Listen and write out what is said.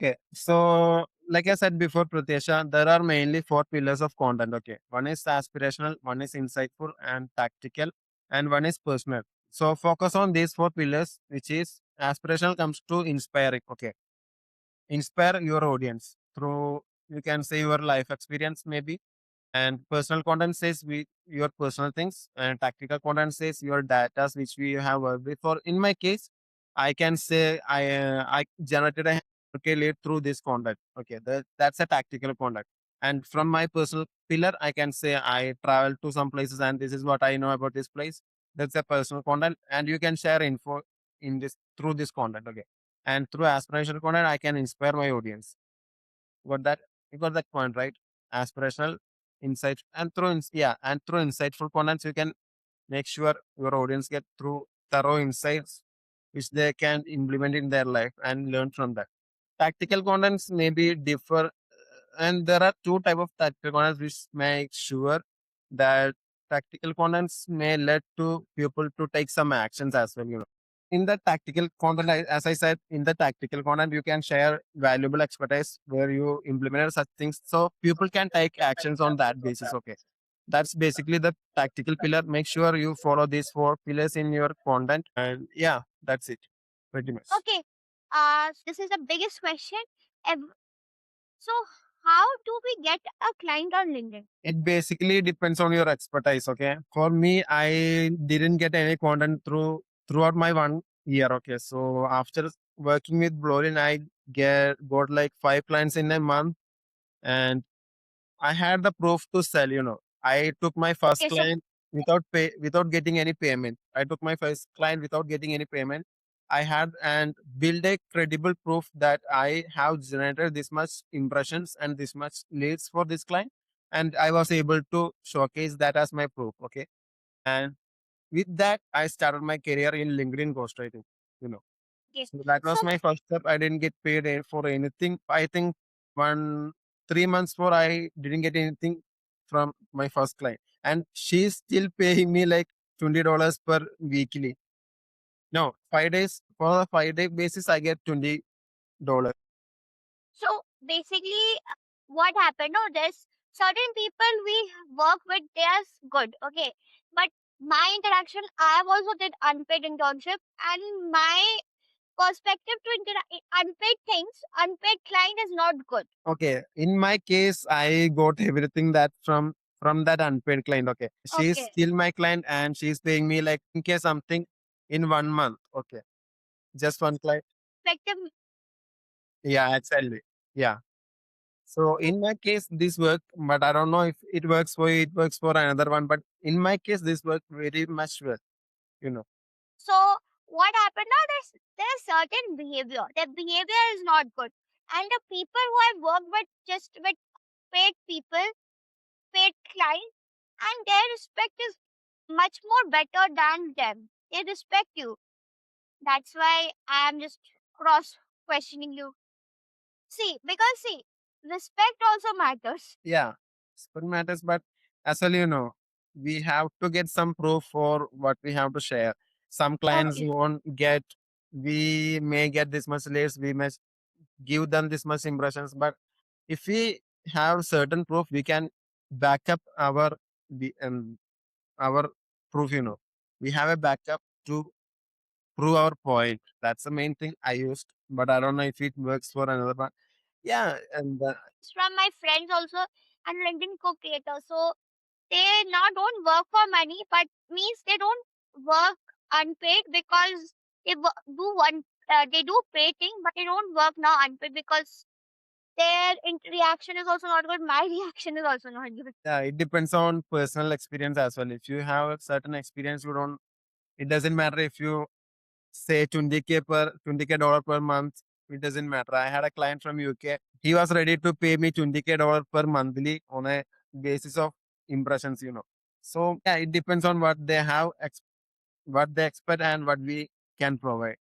Okay. So, like I said before, Pratyesha, there are mainly four pillars of content. Okay. One is aspirational, one is insightful and tactical, and one is personal. So, focus on these four pillars, which is aspirational comes to inspiring. Okay. Inspire your audience through, you can say, your life experience, maybe. And personal content says your personal things, and tactical content says your data which we have worked with. For in my case, I can say I generated a okay lead through this content. Okay, that's a tactical content. And from my personal pillar, I can say I travel to some places and this is what I know about this place. That's a personal content, and you can share info in this through this content. Okay, and through aspirational content, I can inspire my audience. Got that? You got that point, right? Aspirational, insight, and and through insightful contents, you can make sure your audience get through thorough insights which they can implement in their life and learn from that. Tactical contents maybe differ, and there are two type of tactical contents which make sure that tactical contents may lead to people to take some actions as well. In the tactical content, as I said, in the tactical content, you can share valuable expertise where you implement such things, so people can take actions on that basis. Okay, that's basically the tactical pillar. Make sure you follow these four pillars in your content, and yeah, that's it, pretty much. Okay. This is the biggest question. ev- So, how do we get a client on LinkedIn? It basically depends on your expertise. Okay, for me, I didn't get any content throughout my 1 year. Okay, so after working with Blowin, I got like 5 clients in a month, and I had the proof to sell. I took my first Okay, so client without getting any payment. I took my first client without getting any payment. I had and build a credible proof that I have generated this much impressions and this much leads for this client. And I was able to showcase that as my proof. Okay. And with that, I started my career in LinkedIn ghostwriting. You know. okay, So that so was my first step. I didn't get paid for anything. I think one 3 months for I didn't get anything from my first client, and she's still paying me like $20 per weekly. No, 5 days for a 5 day basis. I get $20. so basically, what happened? No, there's certain people we work with. They are good. Okay, but my interaction, I have also did unpaid internship, and my perspective to unpaid things, unpaid client is not good. Okay, in my case, I got everything that from that unpaid client. Okay, she's Okay, still my client, and she's paying me like in case something in 1 month. Okay, just one client. perspective. Yeah, exactly. Yeah. So in my case, this worked, but I don't know if it works for you, it works for another one. But in my case, this worked very much well, you know. So what happened now? There's certain behavior. Their behavior is not good, and the people who I work with just with paid people, paid clients, and their respect is much more better than them. They respect you. That's why I am just cross questioning you. See, respect also matters. Yeah, sport matters, but as well, we have to get some proof for what we have to share. Some clients Okay. won't get, we may get this much leads, we may give them this much impressions, but if we have certain proof, we can back up our proof. We have a backup to prove our point. That's the main thing I used, but I don't know if it works for another one. Yeah, and From my friends also and LinkedIn co-creators. So they now don't work for money, but means they don't work unpaid because do one they do paid thing, but they don't work now unpaid because their reaction is also not good. My reaction is also not good. yeah, it depends on personal experience as well. If you have a certain experience, you don't. It doesn't matter if you say 20K dollar per month. It doesn't matter. I had a client from UK. He was ready to pay me 20K dollar per monthly on a basis of impressions. So yeah, it depends on what they have, what they expect, and what we can provide.